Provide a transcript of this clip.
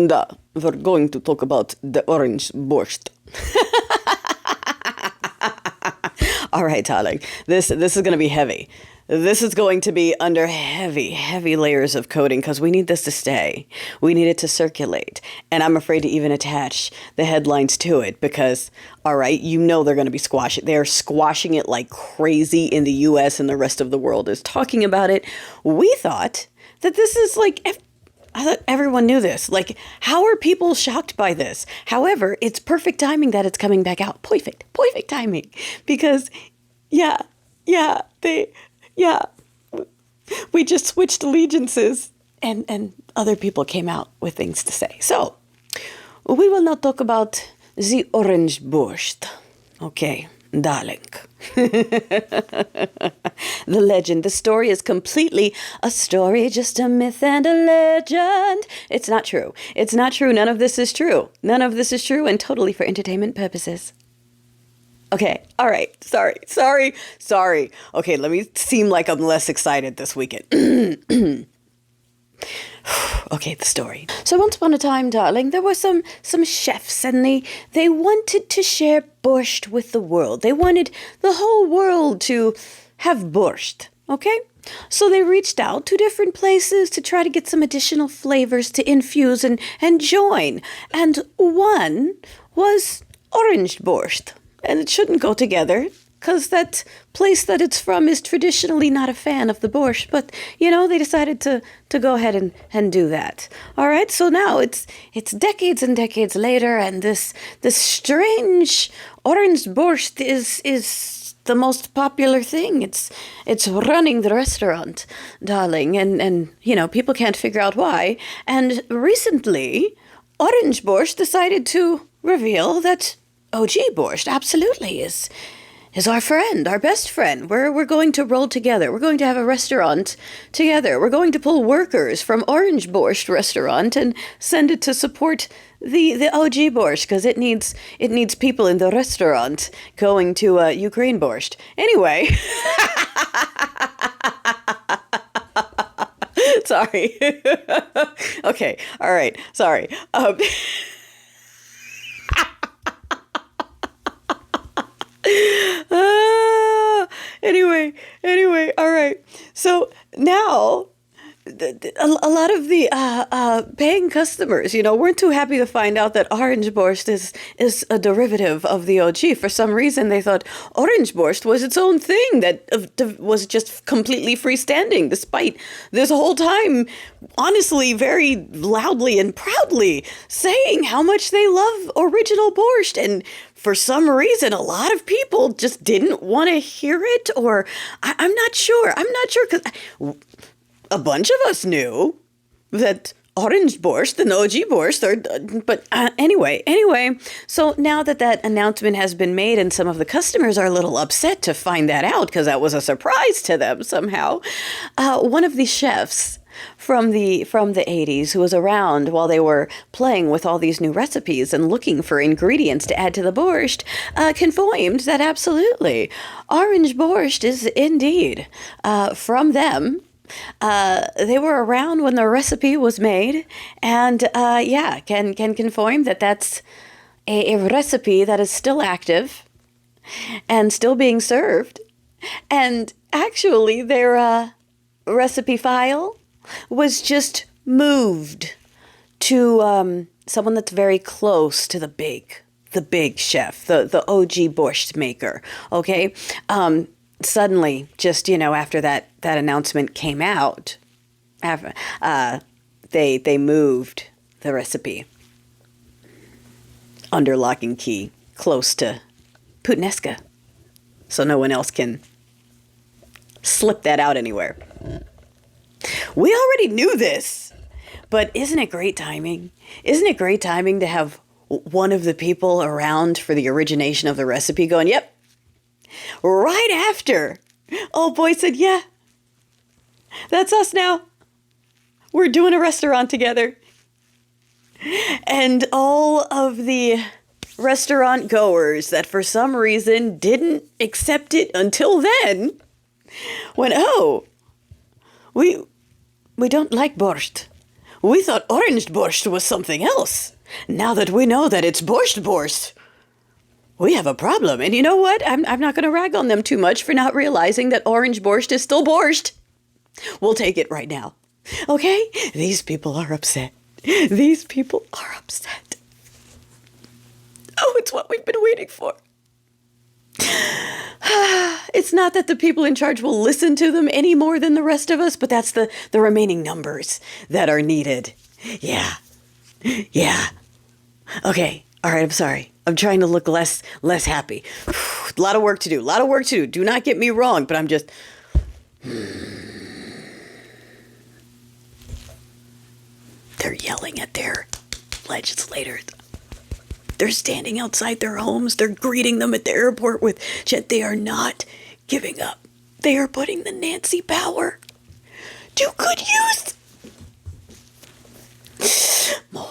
Da, we're going to talk about the orange borscht. All right, darling. This is going to be heavy. This is going to be under heavy layers of coating because we need this to stay. We need it to circulate. And I'm afraid to even attach the headlines to it because, all right, you know they're going to be squashing. They're squashing it like crazy in the US and the rest of the world is talking about it. We thought that this is like... I thought everyone knew this. Like, how are people shocked by this? However, it's perfect timing that it's coming back out. Perfect timing. Because, we just switched allegiances and other people came out with things to say. So, we will now talk about the orange borscht. Okay, darling. The legend, the story is completely a story, just a myth and a legend. It's not true. It's not true. None of this is true. None of this is true and totally for entertainment purposes. Okay. All right. Sorry. Okay. Let me seem like I'm less excited this weekend. Okay, the story. So once upon a time, darling, there were some chefs and they wanted to share borscht with the world. They wanted the whole world to have borscht, okay? So they reached out to different places to try to get some additional flavors to infuse and join. And one was orange borscht. And it shouldn't go together, because that place that it's from is traditionally not a fan of the borscht. But, they decided to go ahead and do that. All right, so now it's decades and decades later, and this strange orange borscht is the most popular thing. It's running the restaurant, darling, and people can't figure out why. And recently, Orange Borscht decided to reveal that OG Borscht absolutely is our friend, our best friend. We're going to roll together. We're going to have a restaurant together. We're going to pull workers from Orange Borscht restaurant and send it to support the OG Borscht because it needs people in the restaurant going to Ukraine Borscht. Anyway. Sorry. Okay. All right. Sorry. Anyway, all right. So now, a lot of the paying customers, weren't too happy to find out that Orange Borscht is a derivative of the OG. For some reason, they thought Orange Borscht was its own thing that was just completely freestanding, despite this whole time, honestly, very loudly and proudly saying how much they love original borscht. And for some reason, a lot of people just didn't want to hear it, or I'm not sure. Because a bunch of us knew that Orange Borscht and OG Borscht but anyway, so now that announcement has been made and some of the customers are a little upset to find that out because that was a surprise to them somehow, one of the chefs from the 80s who was around while they were playing with all these new recipes and looking for ingredients to add to the borscht, confirmed that absolutely Orange Borscht is indeed from them. They were around when the recipe was made and can confirm that that's a recipe that is still active and still being served. And actually their recipe file was just moved to someone that's very close to the big chef, the OG borscht maker. Okay. Suddenly, just, after that announcement came out, they moved the recipe under lock and key close to Puttanesca, so no one else can slip that out anywhere. We already knew this, but isn't it great timing? Isn't it great timing to have one of the people around for the origination of the recipe going, yep, right after old boy said, yeah, that's us now. We're doing a restaurant together. And all of the restaurant goers that for some reason didn't accept it until then went, oh, we don't like borscht. We thought orange borscht was something else. Now that we know that it's borscht, we have a problem. And you know what? I'm not going to rag on them too much for not realizing that orange borscht is still borscht. We'll take it right now. Okay? These people are upset. These people are upset. Oh, it's what we've been waiting for. It's not that the people in charge will listen to them any more than the rest of us, but that's the remaining numbers that are needed. Yeah. Yeah. Okay. All right. I'm sorry. I'm trying to look less happy. A lot of work to do. Do not get me wrong, but I'm just... They're yelling at their legislators. They're standing outside their homes. They're greeting them at the airport with jet. They are not giving up. They are putting the Nancy power to good use. More.